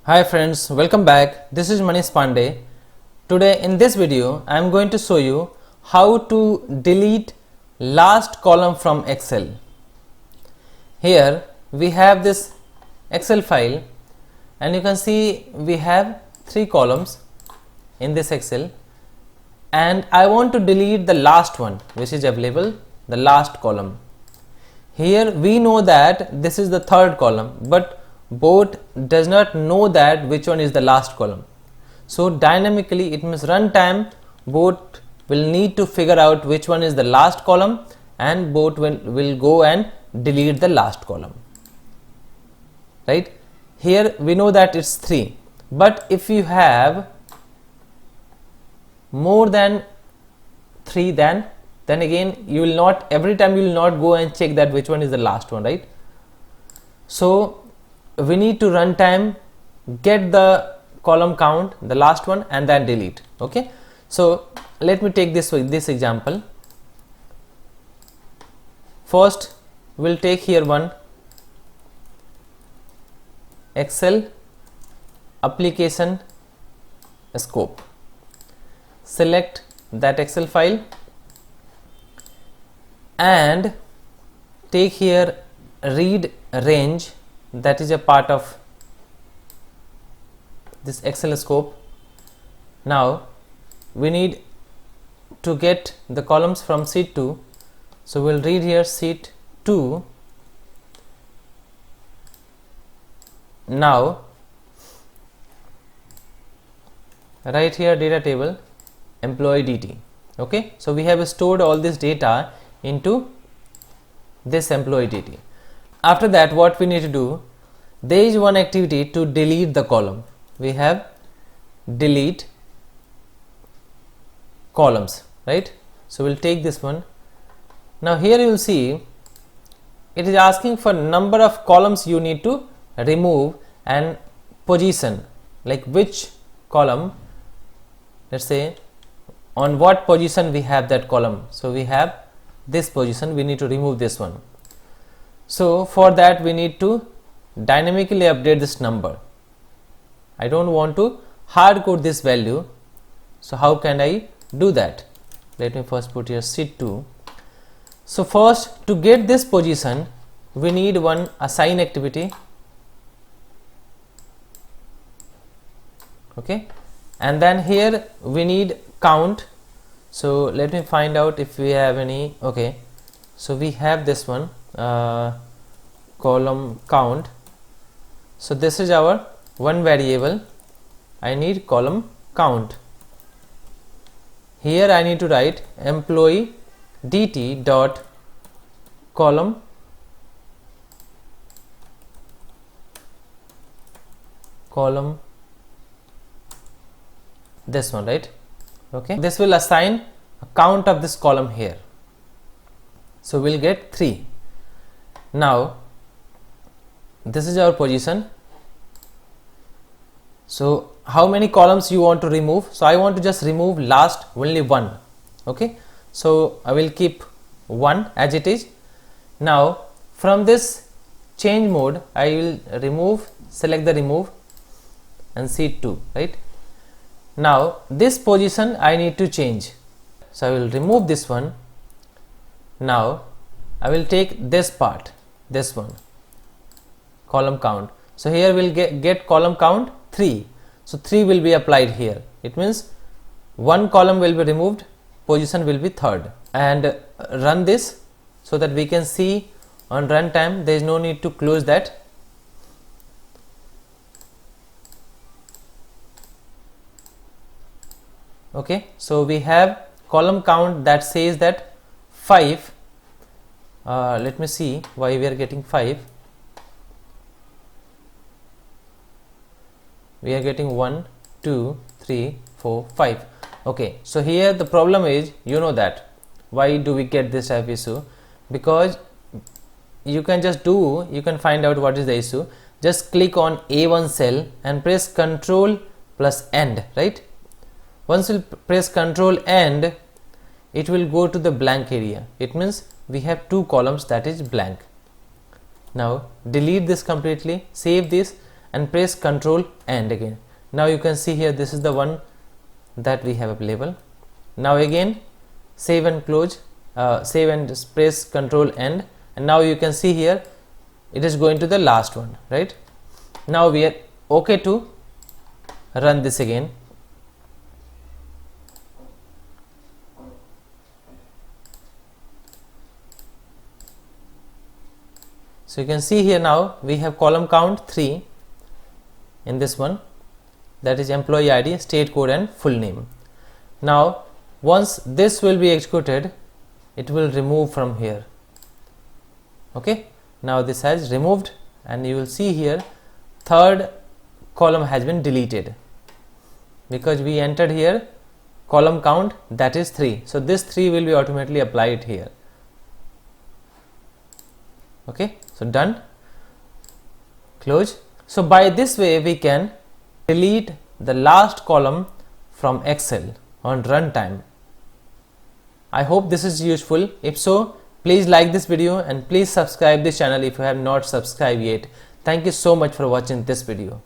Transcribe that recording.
Hi friends, welcome back. This is Manish Pandey. Today in this video, I am going to show you how to delete last column from Excel. Here we have this Excel file and you can see we have 3 columns in this Excel and I want to delete the last one which is available, the last column. Here we know that this is the third column, but board does not know that which one is the last column. So dynamically it means runtime board will need to figure out which one is the last column and board will go and delete the last column. Right? Here we know that it's 3, but if you have more than 3, then again you will not, every time you will not go and check that which one is the last one, right? So we need to runtime get the column count, the last one, and then delete. Okay, so let me take this example. First we'll take here one Excel application scope. Select that Excel file and take here read range, that is a part of this Excel scope. Now we need to get the columns from sheet 2, so we'll read here sheet 2. Now right here data table employee DT. Okay, so we have stored all this data into this employee DT. After that, what we need to do, there is one activity to delete the column. We have delete columns, right? So we'll take this one. Now here you will see it is asking for number of columns you need to remove and position, like which column, let's say on what position we have that column. So we have this position, we need to remove this one. So for that we need to dynamically update this number. I don't want to hard code this value, so how can I do that? Let me first put here sheet 2. So first, to get this position we need one assign activity. Okay, and then here we need count. So let me find out if we have any. Okay, so we have this one column count. So this is our one variable. I need column count. Here I need to write employee DT dot column this one, right? Okay, this will assign a count of this column here, so we'll get 3. Now this is our position. So how many columns you want to remove? So I want to just remove last only one. Okay, so I will keep 1 as it is. Now from this change mode I will remove, select the remove and sheet 2, right? Now this position I need to change, so I will remove this one. Now I will take this part, this one, column count. So here we'll get column count 3, so 3 will be applied here. It means one column will be removed, position will be third, and run this so that we can see on runtime. There is no need to close that. Okay, so we have column count that says that 5. Let me see why we are getting 5. We are getting 1, 2, 3, 4, 5. Okay, so here the problem is, you know that why do we get this type issue? Because you can find out what is the issue. Just click on A1 cell and press Ctrl plus End, right? Once you press Ctrl End, it will go to the blank area. It means we have 2 columns that is blank. Now delete this completely, save this and press Ctrl and again. Now you can see here this is the one that we have available. Now again save and close, save and press Ctrl and now you can see here it is going to the last one, right? Now we are okay to run this again. So you can see here now we have column count 3 in this one, that is employee ID, state code and full name. Now once this will be executed, it will remove from here. Okay, now this has removed and you will see here third column has been deleted because we entered here column count, that is 3. So this 3 will be automatically applied here. Okay, so done, close. So by this way we can delete the last column from Excel on runtime. I hope this is useful. If so, please like this video and please subscribe this channel if you have not subscribed yet. Thank you so much for watching this video.